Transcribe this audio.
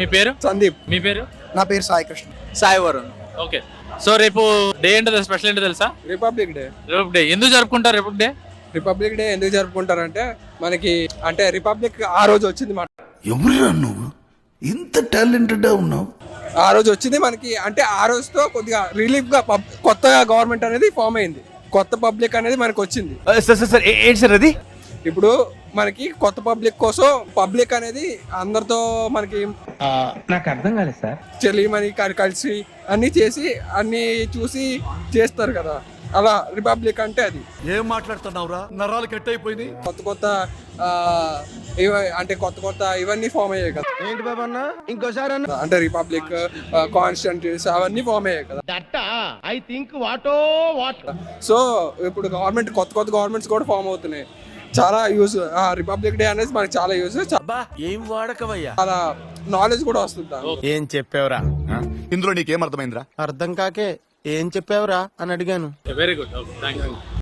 మీ పేరు? సందీప్. మీ పేరు? నా పేరు సాయి కృష్ణ. సాయి వరుణ్. ఓకే. సో రేపు డే ఏంటో స్పెషల్ ఏంటో తెలుసా? Republic day. రిపబ్లిక్ డే ఎందుకు జరుపుకుంటారు? రిపబ్లిక్ డే ఎందుకు జరుపుకుంటారంటే మనకి అంటే రిపబ్లిక్ ఆ రోజు వచ్చింది మాట. ఎవరురా నువ్వు ఇంత టాలెంటెడ్ ఉన్నావు? ఆ రోజు వచ్చింది మనకి అంటే ఆ రోజుతో కొద్దిగా రిలీఫ్ గా కొత్తగా గవర్నమెంట్ అనేది ఫామ్ అయింది. కొత్త పబ్లిక్ అనేది మనకు వచ్చింది. సార్ ఏంటి సార్ అది? ఇప్పుడు మనకి కొత్త పబ్లిక్ కోసం పబ్లిక్ అనేది అందరితో మనకి నాకు అర్థం కాలేదు సార్. చెల్లిమని కలిసి అన్ని చేసి అన్ని చూసి చేస్తారు కదా, అలా రిపబ్లిక్ అంటే అది. ఏం మాట్లాడుతున్నావురా? నరాలు కట్ అయిపోయింది. కొత్త కొత్త ఇవన్నీ ఫామ్ అయ్యాయి కదా. ఏంటి బాబా అన్న ఇంకోసారి అన్న? అంటే రిపబ్లిక్ కాన్స్టిట్యూన్సీస్ అవన్నీ ఫామ్ అయ్యాయి కదా. ఐ థింక్ వాటో వాట్. సో ఇప్పుడు కొత్త గవర్నమెంట్స్ కూడా ఫామ్ అవుతున్నాయి. చాలా యూజ్ రిపబ్లిక్ డే అనేది మనకి చాలా యూజ్. ఏం వాడకవయ్యా? చాలా నాలెడ్జ్ కూడా వస్తుంది. ఏం చెప్పావురా? ఇందులో నీకేం అర్థమైందిరా? అర్థం కాకే ఏం చెప్పావురా అని అడిగాను. Very good. Okay, thank you.